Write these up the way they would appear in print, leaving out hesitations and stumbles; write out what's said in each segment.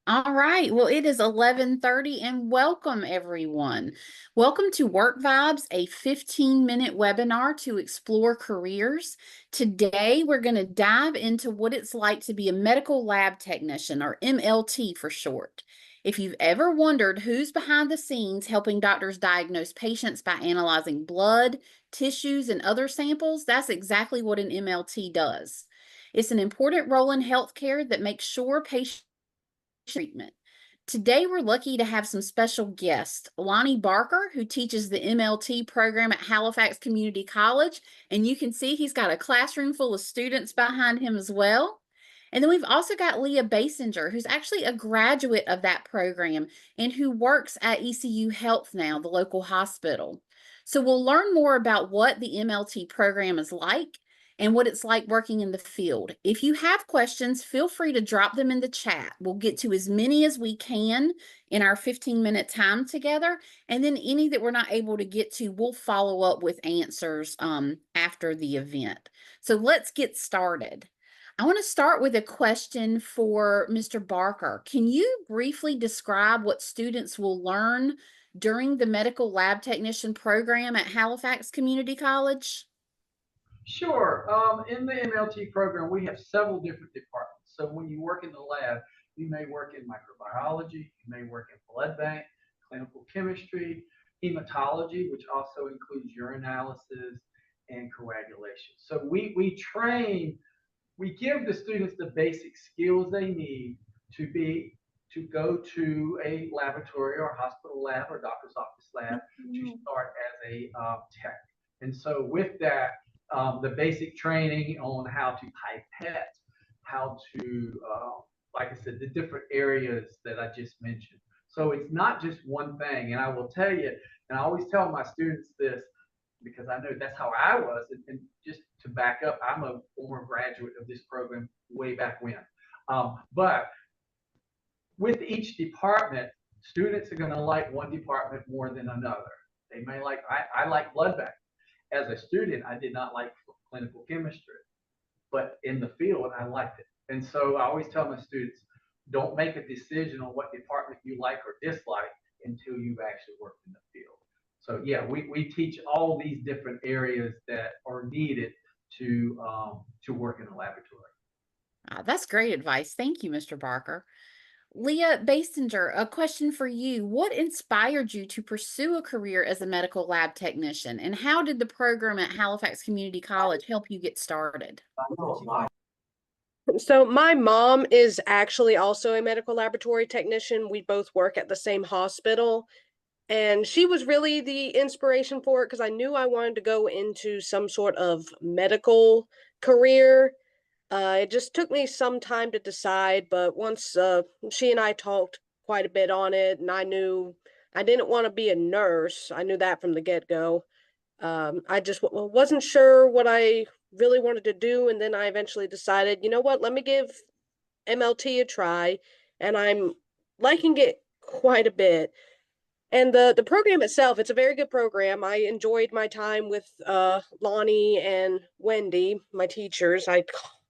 All right. Well, it is 11:30 and welcome everyone. Welcome to WorkVibes, a 15-minute webinar to explore careers. Today, we're going to dive into what it's like to be a medical lab technician, or MLT for short. If you've ever wondered who's behind the scenes helping doctors diagnose patients by analyzing blood, tissues, and other samples, that's exactly what an MLT does. It's an important role in healthcare that makes sure patients treatment. Today, we're lucky to have some special guests. Lonnie Barker, who teaches the MLT program at Halifax Community College, and you can see he's got a classroom full of students behind him as well. And then we've also got Leah Basinger, who's actually a graduate of that program and who works at ECU Health now, the local hospital. So we'll learn more about what the MLT program is like and what it's like working in the field. If you have questions, feel free to drop them in the chat. We'll get to as many as we can in our 15-minute time together. And then any that we're not able to get to, we'll follow up with answers after the event. So let's get started. I want to start with a question for Mr. Barker. Can you briefly describe what students will learn during the medical lab technician program at Halifax Community College? Sure. In the MLT program, we have several different departments. So when you work in the lab, you may work in microbiology, you may work in blood bank, clinical chemistry, hematology, which also includes urinalysis and coagulation. So we give the students the basic skills they need to go to a laboratory or hospital lab or doctor's office lab to start as a tech. And so with that, the basic training on how to pipette, how to, like I said, the different areas that I just mentioned. So it's not just one thing. And I will tell you, and I always tell my students this because I know that's how I was. And just to back up, I'm a former graduate of this program way back when. But with each department, students are going to like one department more than another. They may like, I like blood bank. As a student, I did not like clinical chemistry, but in the field, I liked it. And so I always tell my students, don't make a decision on what department you like or dislike until you've actually worked in the field. So yeah, we teach all these different areas that are needed to work in a laboratory. That's great advice. Thank you, Mr. Barker. Leah Basinger, a question for you. What inspired you to pursue a career as a medical lab technician, and how did the program at Halifax Community College help you get started? So my mom is actually also a medical laboratory technician. We both work at the same hospital, and she was really the inspiration for it because I knew I wanted to go into some sort of medical career. It just took me some time to decide, but once she and I talked quite a bit on it, and I knew I didn't want to be a nurse. I knew that from the get-go. I just wasn't sure what I really wanted to do, and then I eventually decided, you know what, let me give MLT a try, and I'm liking it quite a bit. And the program itself, it's a very good program. I enjoyed my time with Lonnie and Wendy, my teachers.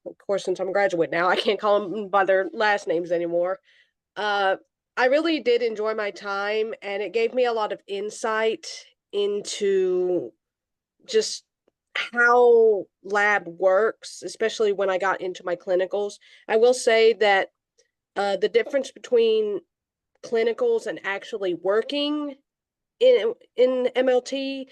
Of course, since I'm a graduate now, I can't call them by their last names anymore. I really did enjoy my time, and it gave me a lot of insight into just how lab works, especially when I got into my clinicals. I will say that the difference between clinicals and actually working in MLT,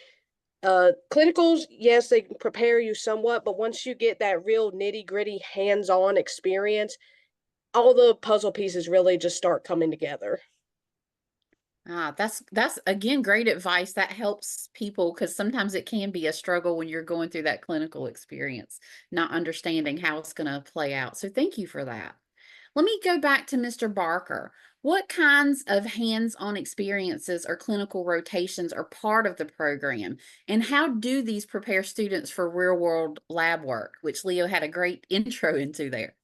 clinicals, yes, they can prepare you somewhat, but once you get that real nitty-gritty hands-on experience, all the puzzle pieces really just start coming together. That's again great advice. That helps people because sometimes it can be a struggle when you're going through that clinical experience, not understanding how it's going to play out. So thank you for that. Let me go back to Mr. Barker. What kinds of hands-on experiences or clinical rotations are part of the program? And how do these prepare students for real-world lab work, which Leo had a great intro into there?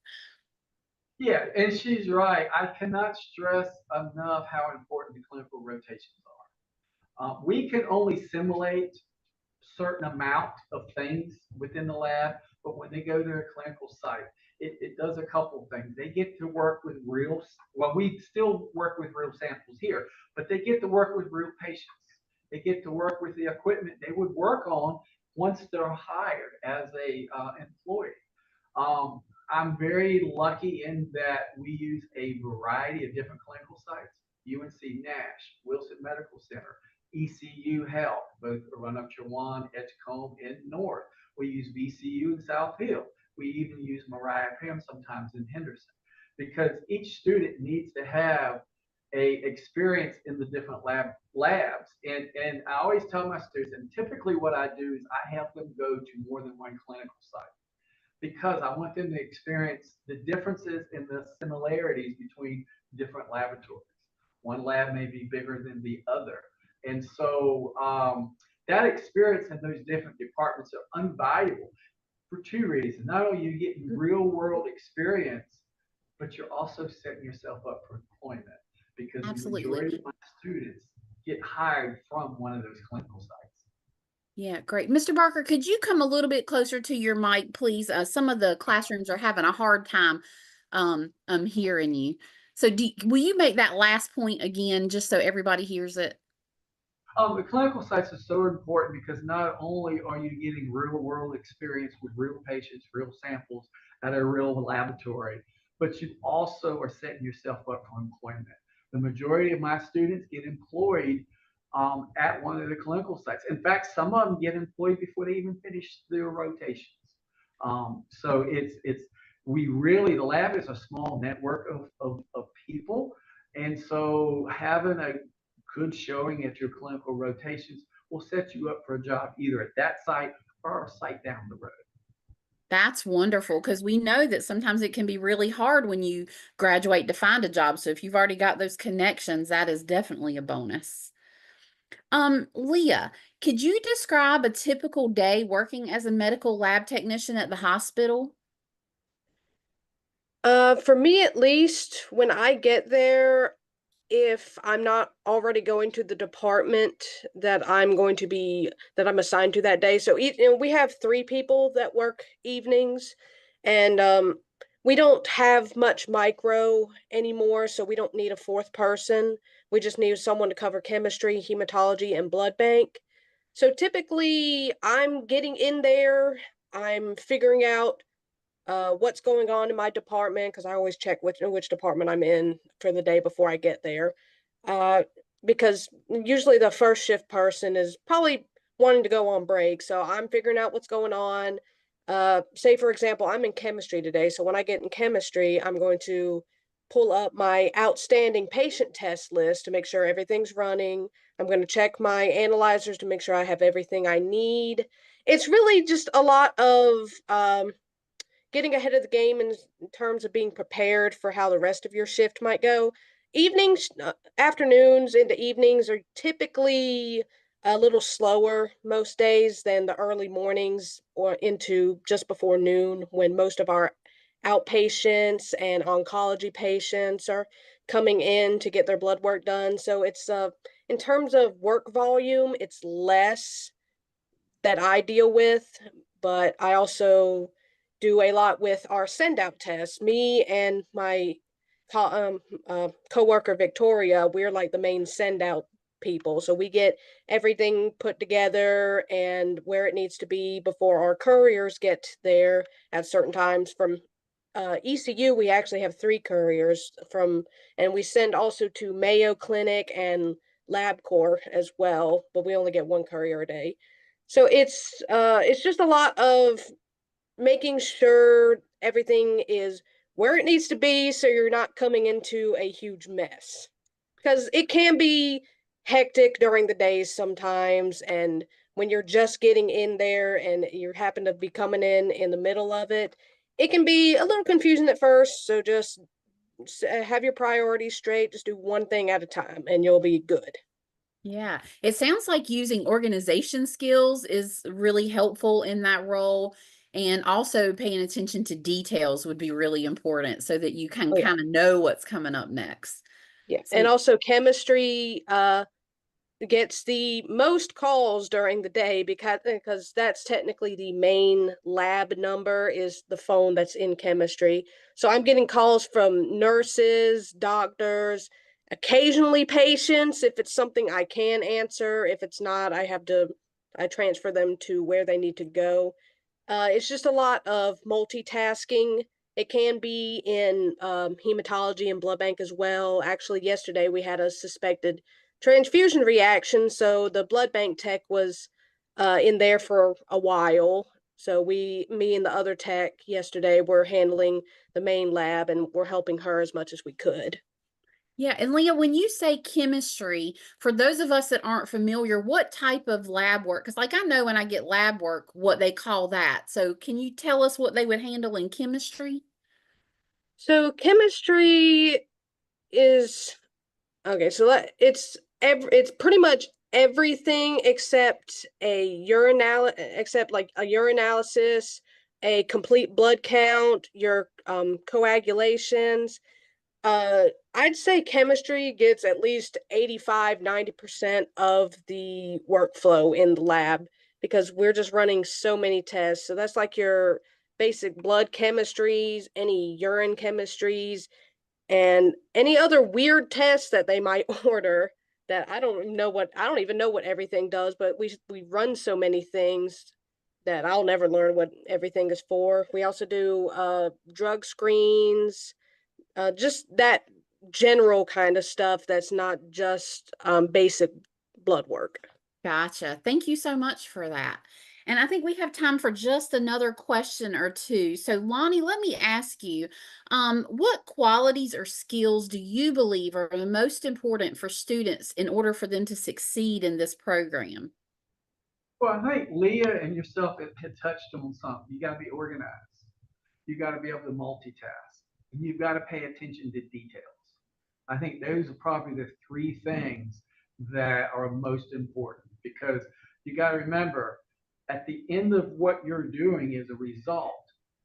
Yeah, and she's right. I cannot stress enough how important the clinical rotations are. We can only simulate certain amount of things within the lab, but when they go to a clinical site, it does a couple of things. They get to work with real, well, we still work with real samples here, but they get to work with real patients. They get to work with the equipment they would work on once they're hired as a employee. Um, I'm very lucky in that we use a variety of different clinical sites. UNC Nash, Wilson Medical Center, ECU Health, both run up Chowan, Edgecombe, and North. We use VCU in South Hill. We even use Mariah Pam sometimes in Henderson, because each student needs to have a experience in the different labs. And I always tell my students, and typically what I do is I have them go to more than one clinical site because I want them to experience the differences and the similarities between different laboratories. One lab may be bigger than the other. And so that experience in those different departments are invaluable for two reasons. Not only are you getting real world experience, but you're also setting yourself up for employment because the Absolutely. majority of my students get hired from one of those clinical sites. Yeah, great. Mr. Barker, could you come a little bit closer to your mic, please? Some of the classrooms are having a hard time hearing you. So will you make that last point again, just so everybody hears it? The clinical sites are so important because not only are you getting real world experience with real patients, real samples at a real laboratory, but you also are setting yourself up for employment. The majority of my students get employed at one of the clinical sites. In fact, some of them get employed before they even finish their rotations. So it's we really, the lab is a small network of people. And so having a good showing at your clinical rotations will set you up for a job either at that site or a site down the road. That's wonderful, because we know that sometimes it can be really hard when you graduate to find a job. So if you've already got those connections, that is definitely a bonus. Leah, could you describe a typical day working as a medical lab technician at the hospital? For me at least, when I get there, if I'm not already going to the department that I'm assigned to that day. So we have 3 people that work evenings, and we don't have much micro anymore, so we don't need a 4th person. We just need someone to cover chemistry, hematology, and blood bank. So typically, I'm getting in there, I'm figuring out what's going on in my department, because I always check which department I'm in for the day before I get there. Uh, because usually the first shift person is probably wanting to go on break, so I'm figuring out what's going on. Say for example, I'm in chemistry today, so when I get in chemistry, I'm going to pull up my outstanding patient test list to make sure everything's running. I'm going to check my analyzers to make sure I have everything I need. It's really just a lot of getting ahead of the game in terms of being prepared for how the rest of your shift might go. Evenings, afternoons into evenings are typically a little slower most days than the early mornings or into just before noon, when most of our outpatients and oncology patients are coming in to get their blood work done. So it's in terms of work volume, it's less that I deal with, but I also do a lot with our send out tests. Me and my coworker Victoria, we're like the main send out people. So we get everything put together and where it needs to be before our couriers get there at certain times. From ECU, we actually have 3 couriers and we send also to Mayo Clinic and LabCorp as well, but we only get 1 courier a day. So it's just a lot of making sure everything is where it needs to be, so you're not coming into a huge mess. Because it can be hectic during the days sometimes, and when you're just getting in there and you happen to be coming in the middle of it, it can be a little confusing at first. So just have your priorities straight. Just do one thing at a time, and you'll be good. Yeah, it sounds like using organization skills is really helpful in that role. And also paying attention to details would be really important so that you can Oh yeah. kind of know what's coming up next. Yeah. So And also chemistry gets the most calls during the day because that's technically the main lab number is the phone that's in chemistry. So I'm getting calls from nurses, doctors, occasionally patients if it's something I can answer. If it's not, I transfer them to where they need to go. It's just a lot of multitasking. It can be in hematology and blood bank as well. Actually, yesterday we had a suspected transfusion reaction, so the blood bank tech was in there for a while. So me and the other tech yesterday were handling the main lab and we're helping her as much as we could. yeah, and Leah, when you say chemistry, for those of us that aren't familiar, what type of lab work? Because, like, I know when I get lab work, what they call that. So, can you tell us what they would handle in chemistry? So chemistry is okay, so it's pretty much everything except except like a urinalysis, a complete blood count, your coagulations. I'd say chemistry gets at least 85-90% of the workflow in the lab because we're just running so many tests. So that's like your basic blood chemistries, any urine chemistries, and any other weird tests that they might order that I don't even know what everything does, but we run so many things that I'll never learn what everything is for. We also do drug screens, just that general kind of stuff that's not just basic blood work. Gotcha. Thank you so much for that. And I think we have time for just another question or two. So, Lonnie, let me ask you, what qualities or skills do you believe are the most important for students in order for them to succeed in this program? Well, I think Leah and yourself had touched on something. You got to be organized. You got to be able to multitask. And you've got to pay attention to details. I think those are probably the three things that are most important because you got to remember at the end of what you're doing is a result.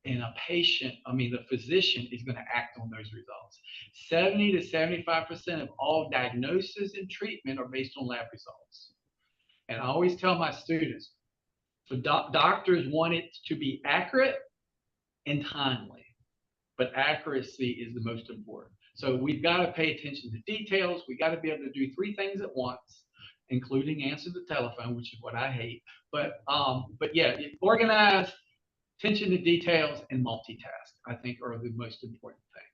And the physician is going to act on those results. 70 to 75% of all diagnosis and treatment are based on lab results. And I always tell my students, so doctors want it to be accurate and timely, but accuracy is the most important. So we've got to pay attention to details. We got to be able to do three things at once, including answer the telephone, which is what I hate. But yeah, organize, attention to details, and multitask, I think are the most important things.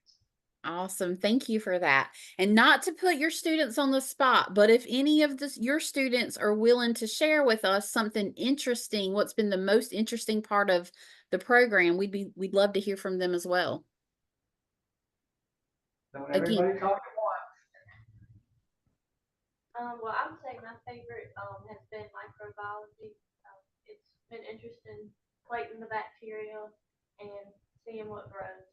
Awesome. Thank you for that. And not to put your students on the spot, but if any of your students are willing to share with us something interesting, what's been the most interesting part of the program, we'd love to hear from them as well. Don't Again, everybody talk at once. Well, I would say my favorite has been microbiology. It's been interesting plating the bacteria and seeing what grows.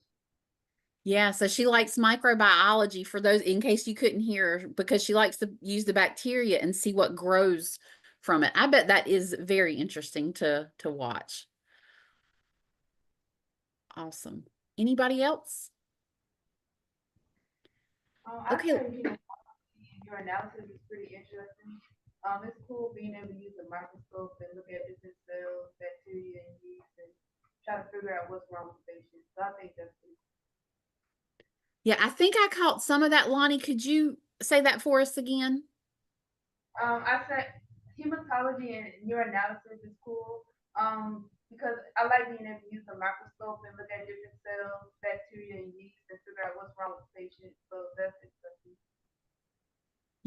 yeah, so she likes microbiology for those in case you couldn't hear her, because she likes to use the bacteria and see what grows from it. I bet that is very interesting to watch. Awesome. Anybody else? I'd Okay. say, your analysis is pretty interesting. It's cool being able to use a microscope and look at different cells, bacteria, and yeast, and try to figure out what's wrong with patients. So I think that's pretty cool. Yeah, I think I caught some of that, Lonnie. Could you say that for us again? I said hematology and urinalysis is cool. Because I like being able to use a microscope and look at different cells, bacteria, and yeast, and figure out what's wrong with patients. So that's interesting.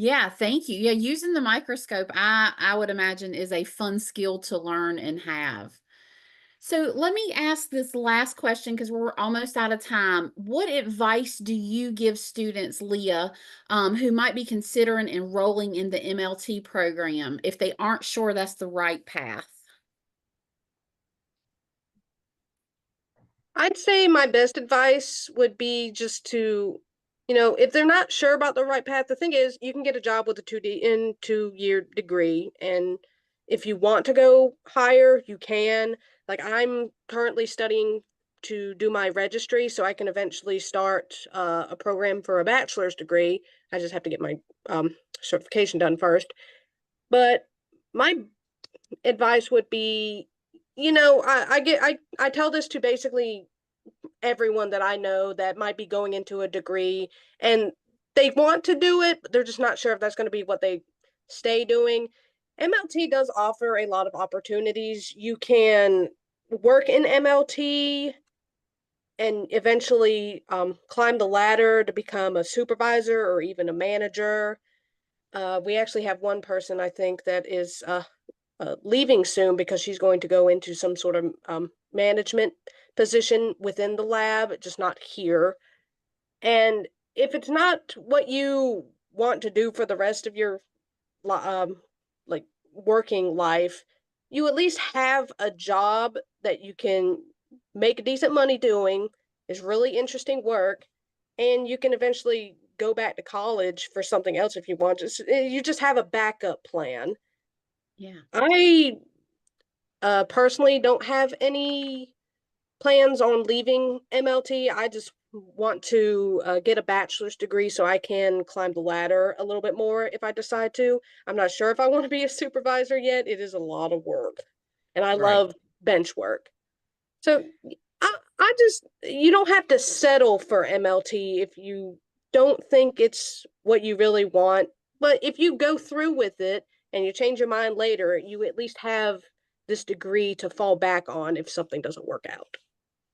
Yeah, thank you. Yeah, using the microscope, I would imagine is a fun skill to learn and have. So let me ask this last question because we're almost out of time. What advice do you give students, Leah, who might be considering enrolling in the MLT program if they aren't sure that's the right path? I'd say my best advice would be just to, if they're not sure about the right path, the thing is you can get a job with a 2-year degree. And if you want to go higher, you can. Like I'm currently studying to do my registry so I can eventually start a program for a bachelor's degree. I just have to get my certification done first. But my advice would be, I tell this to basically everyone that I know that might be going into a degree and they want to do it, but they're just not sure if that's going to be what they stay doing. MLT does offer a lot of opportunities. You can work in MLT and eventually climb the ladder to become a supervisor or even a manager. We actually have one person, I think, that is leaving soon because she's going to go into some sort of management position within the lab, just not here. And if it's not what you want to do for the rest of your like working life, you at least have a job that you can make decent money doing, is really interesting work, and you can eventually go back to college for something else if you want. You just have a backup plan. Yeah. I personally don't have any plans on leaving MLT. I just want to get a bachelor's degree so I can climb the ladder a little bit more if I decide to. I'm not sure if I want to be a supervisor yet. It is a lot of work, and I Right. love bench work. So you don't have to settle for MLT if you don't think it's what you really want. But if you go through with it and you change your mind later, you at least have this degree to fall back on if something doesn't work out.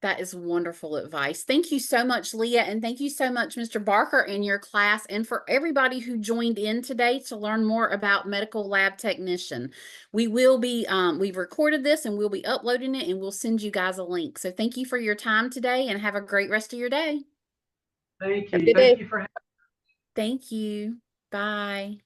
That is wonderful advice. Thank you so much, Leah, and thank you so much, Mr. Barker, and your class, and for everybody who joined in today to learn more about medical lab technician. We will be, we've recorded this and we'll be uploading it and we'll send you guys a link. So thank you for your time today and have a great rest of your day. Thank Have a you. good Thank day. you for having me. Thank you. Bye.